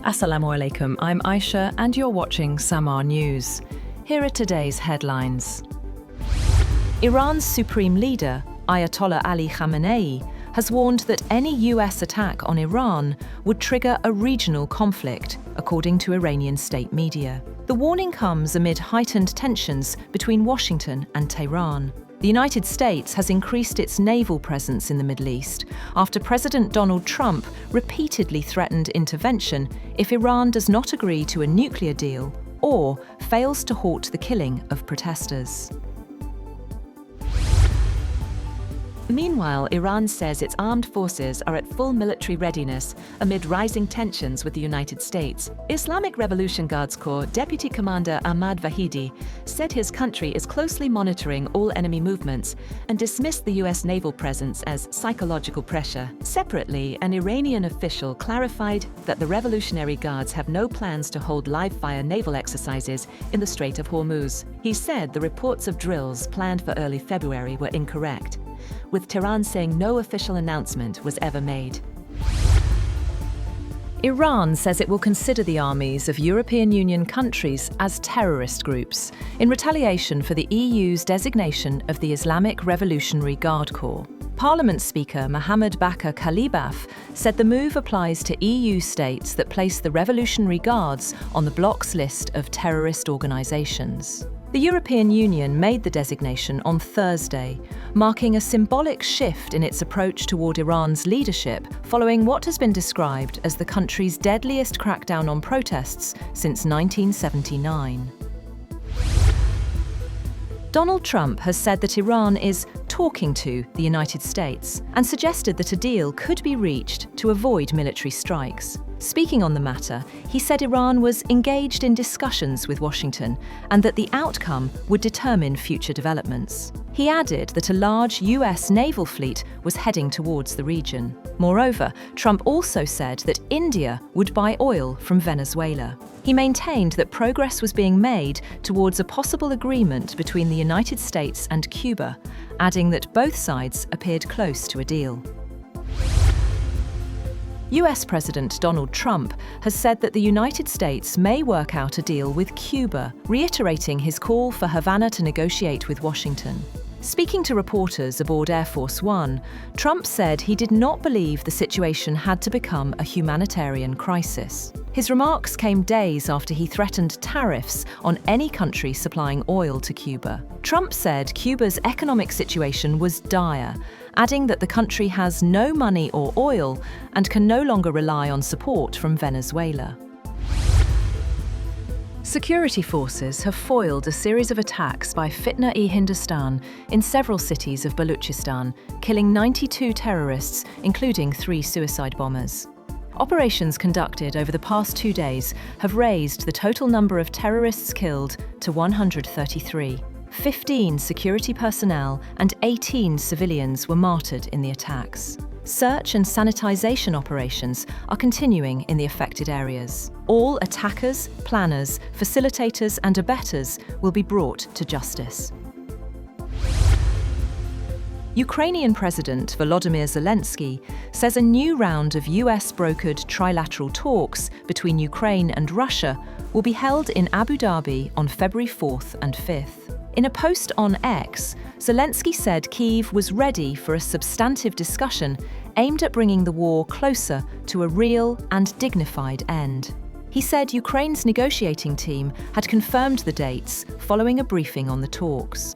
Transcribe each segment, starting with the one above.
Assalamu alaikum, I'm Aisha and you're watching Samaa News. Here are today's headlines. Iran's supreme leader, Ayatollah Ali Khamenei, has warned that any US attack on Iran would trigger a regional conflict, according to Iranian state media. The warning comes amid heightened tensions between Washington and Tehran. The United States has increased its naval presence in the Middle East after President Donald Trump repeatedly threatened intervention if Iran does not agree to a nuclear deal or fails to halt the killing of protesters. Meanwhile, Iran says its armed forces are at full military readiness amid rising tensions with the United States. Islamic Revolution Guards Corps Deputy Commander Ahmad Vahidi said his country is closely monitoring all enemy movements and dismissed the US naval presence as psychological pressure. Separately, an Iranian official clarified that the Revolutionary Guards have no plans to hold live-fire naval exercises in the Strait of Hormuz. He said the reports of drills planned for early February were incorrect, with Tehran saying no official announcement was ever made. Iran says it will consider the armies of European Union countries as terrorist groups in retaliation for the EU's designation of the Islamic Revolutionary Guard Corps. Parliament Speaker Mohammed Bakr Kalibaf said the move applies to EU states that place the Revolutionary Guards on the bloc's list of terrorist organisations. The European Union made the designation on Thursday, marking a symbolic shift in its approach toward Iran's leadership following what has been described as the country's deadliest crackdown on protests since 1979. Donald Trump has said that Iran is talking to the United States and suggested that a deal could be reached to avoid military strikes. Speaking on the matter, he said Iran was engaged in discussions with Washington and that the outcome would determine future developments. He added that a large US naval fleet was heading towards the region. Moreover, Trump also said that India would buy oil from Venezuela. He maintained that progress was being made towards a possible agreement between the United States and Cuba, adding that both sides appeared close to a deal. US President Donald Trump has said that the United States may work out a deal with Cuba, reiterating his call for Havana to negotiate with Washington. Speaking to reporters aboard Air Force One, Trump said he did not believe the situation had to become a humanitarian crisis. His remarks came days after he threatened tariffs on any country supplying oil to Cuba. Trump said Cuba's economic situation was dire, adding that the country has no money or oil and can no longer rely on support from Venezuela. Security forces have foiled a series of attacks by Fitna-e-Hindustan in several cities of Balochistan, killing 92 terrorists, including 3 suicide bombers. Operations conducted over the past 2 days have raised the total number of terrorists killed to 133. 15 security personnel and 18 civilians were martyred in the attacks. Search and sanitization operations are continuing in the affected areas. All attackers, planners, facilitators and abettors will be brought to justice. Ukrainian President Volodymyr Zelensky says a new round of US-brokered trilateral talks between Ukraine and Russia will be held in Abu Dhabi on February 4th and 5th. In a post on X, Zelensky said Kyiv was ready for a substantive discussion aimed at bringing the war closer to a real and dignified end. He said Ukraine's negotiating team had confirmed the dates following a briefing on the talks.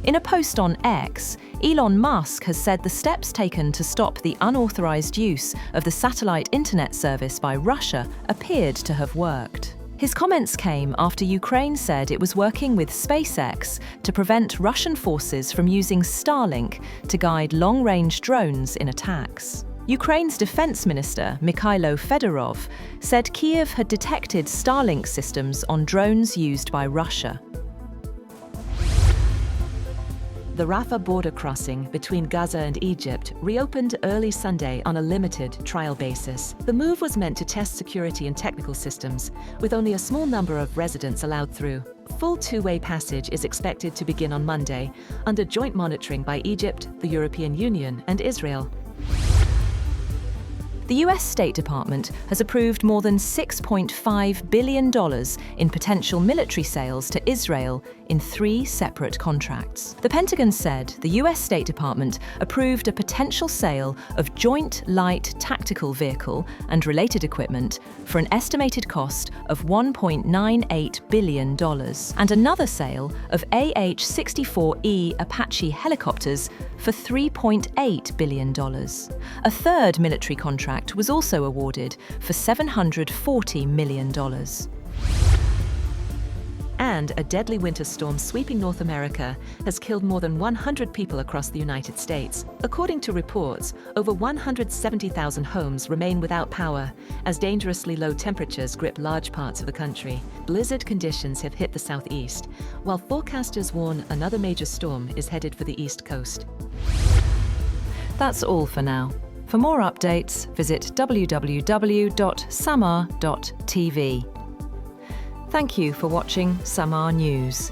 In a post on X, Elon Musk has said the steps taken to stop the unauthorized use of the satellite internet service by Russia appeared to have worked. His comments came after Ukraine said it was working with SpaceX to prevent Russian forces from using Starlink to guide long-range drones in attacks. Ukraine's defense minister, Mikhailo Fedorov, said Kyiv had detected Starlink systems on drones used by Russia. The Rafah border crossing between Gaza and Egypt reopened early Sunday on a limited trial basis. The move was meant to test security and technical systems, with only a small number of residents allowed through. Full two-way passage is expected to begin on Monday, under joint monitoring by Egypt, the European Union, and Israel. The US State Department has approved more than $6.5 billion in potential military sales to Israel in 3 separate contracts. The Pentagon said the US State Department approved a potential sale of Joint Light Tactical Vehicle and related equipment for an estimated cost of $1.98 billion, and another sale of AH-64E Apache helicopters for $3.8 billion. A third military contract was also awarded for $740 million. And a deadly winter storm sweeping North America has killed more than 100 people across the United States. According to reports, over 170,000 homes remain without power as dangerously low temperatures grip large parts of the country. Blizzard conditions have hit the southeast, while forecasters warn another major storm is headed for the east coast. That's all for now. For more updates, visit www.samaa.tv. Thank you for watching Samaa News.